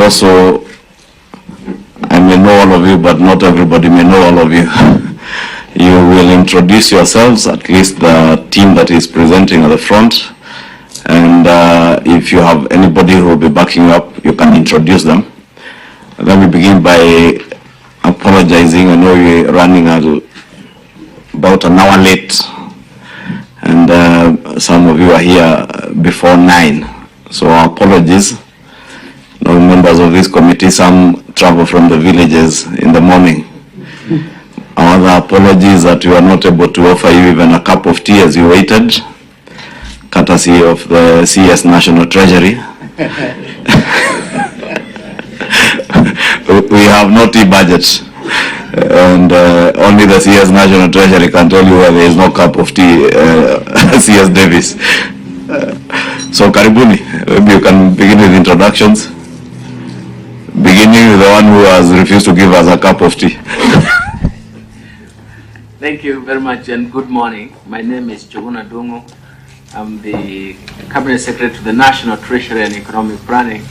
will also, I may know all of you, but not everybody may know all of you. You will introduce yourselves, at least the team that is presenting at the front. And if you have anybody who will be backing up, you can introduce them. Let me begin by apologizing. I know we're running about an hour late. And some of you are here before 9. So our apologies. No members of this committee, some travel from the villages in the morning. Our other apologies that we were not able to offer you even a cup of tea as you waited, courtesy of the CS National Treasury. We have no tea budget, and only the CS National Treasury can tell you where there is no cup of tea, CS Davis. So karibuni, maybe you can begin with introductions, beginning with the one who has refused to give us a cup of tea. Thank you very much and good morning. My name is Ichungwa. I'm the Cabinet Secretary to the National Treasury and Economic Planning.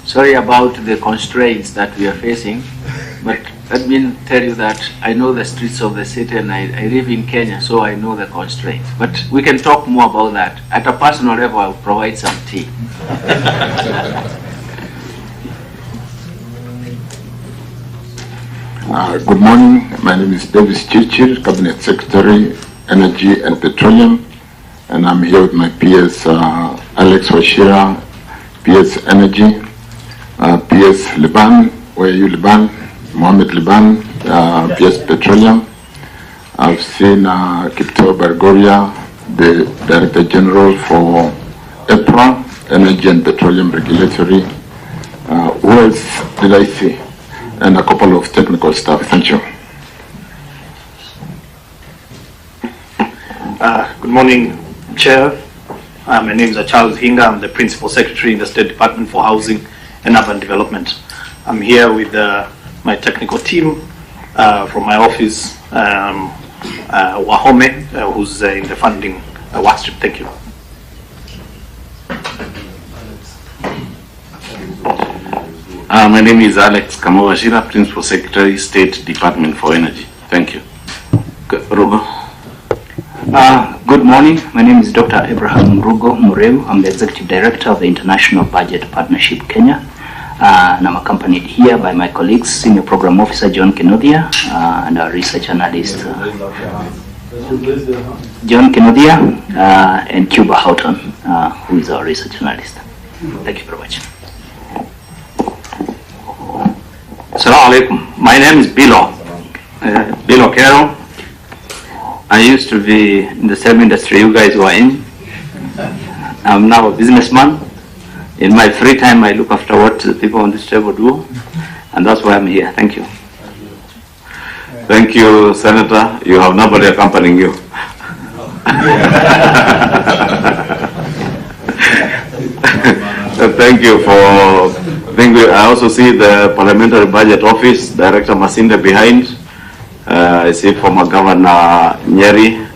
Sorry about the constraints that we are facing, but let me tell you that I know the streets of the city and I live in Kenya, so I know the constraints. But we can talk more about that. At a personal level, I'll provide some tea. Good morning. My name is Davis Chichir, Cabinet Secretary, Energy and Petroleum. And I'm here with my PS Alex Washira, PS Energy, PS Liban, where are you Liban? Mohammed Liban, PS Petroleum. I've seen Kipto Bergoria, the Director General for EPRA, Energy and Petroleum Regulatory. Who else did I see? And a couple of technical staff. Thank you. Good morning, Chair. My name is Charles Hinga. I'm the Principal Secretary in the State Department for Housing and Urban Development. I'm here with my technical team from my office, Wahome, who's in the funding workstream. Thank you. My name is Alex Kamawashira, Principal Secretary, State Department for Energy. Thank you. Rugo. Good morning. My name is Dr. Abraham Rugo Mureu. I'm the Executive Director of the International Budget Partnership Kenya. And I'm accompanied here by my colleagues, Senior Program Officer John Kenodia and our Research Analyst John Kenodia and Cuba Houghton, who is our Research Analyst. Thank you very much. Assalamu alaikum. My name is Bilo Carroll. I used to be in the same industry you guys were in. I'm now a businessman. In my free time, I look after what the people on this table do, and that's why I'm here. Thank you. Thank you, Senator. You have nobody accompanying you. Thank you for. I also see the Parliamentary Budget Office, Director Masinde behind. I see former Governor Nyeri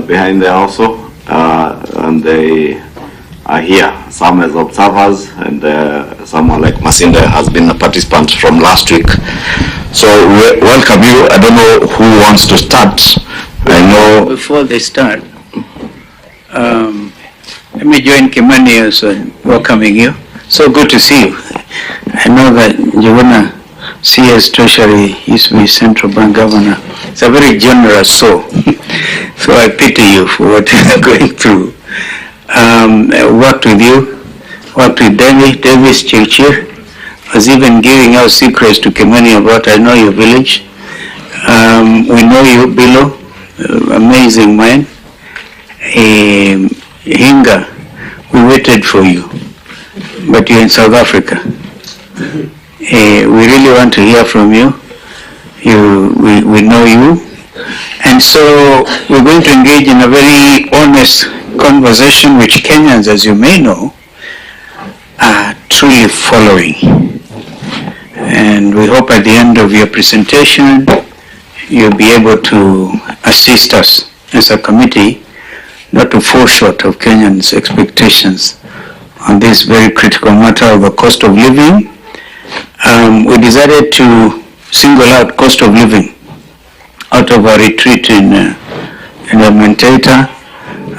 behind there also. And they are here, some as observers, and someone like Masinde has been a participant from last week. So we welcome you. I don't know who wants to start. I know. Before they start, let me join Kimani also in welcoming you. So good to see you. I know that you wanna see as Treasury used to be Central Bank Governor. It's a very generous soul. So I pity you for what you're going through. I worked with you, worked with Davis Chichir. I was even giving out secrets to Kimani about I know your village. We know you, Bilo, amazing man. Hinga, we waited for you. But you're in South Africa. We really want to hear from you. We know you. And so we're going to engage in a very honest conversation which Kenyans, as you may know, are truly following. And we hope at the end of your presentation, you'll be able to assist us as a committee not to fall short of Kenyans' expectations on this very critical matter of the cost of living. We decided to single out cost of living out of our retreat in Mutembei,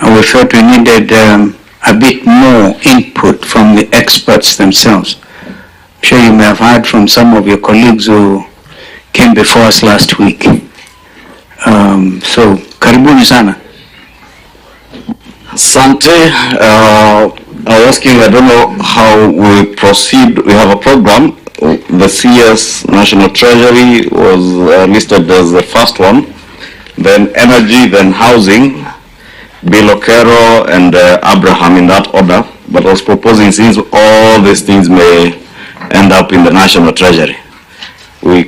and we felt we needed a bit more input from the experts themselves. I'm sure you may have heard from some of your colleagues who came before us last week. So, karibuni sana. Sante, I was asking, I don't know how we proceed. We have a program. The CS National Treasury was listed as the first one, then energy, then housing, Bilokero and Abraham in that order. But I was proposing, since all these things may end up in the National Treasury, we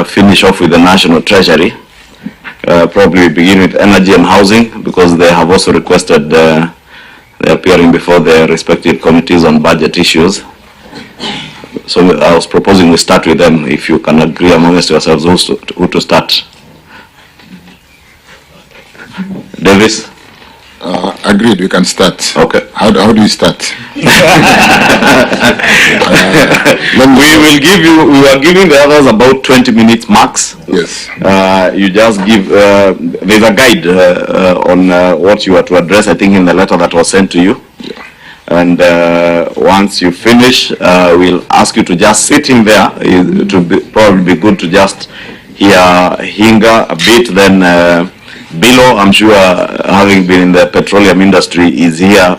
finish off with the National Treasury. Probably begin with energy and housing, because they have also requested they're appearing before their respective committees on budget issues. So I was proposing we start with them, if you can agree amongst yourselves who to start. Davis? Agreed, we can start. Okay. How do we start? We are giving the others about 20 minutes max. Yes. You just give, there's a guide on what you are to address, I think in the letter that was sent to you. Yeah. And once you finish, we'll ask you to just sit in there. It would probably be good to just hear Hinga a bit, then Bilo, I'm sure, having been in the petroleum industry, is here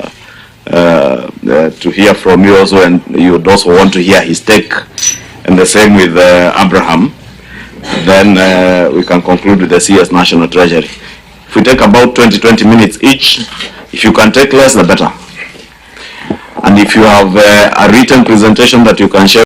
to hear from you also, and you would also want to hear his take, and the same with Abraham. Then we can conclude with the CS National Treasury. If we take about 20 minutes each, if you can take less, the better. And if you have a written presentation that you can share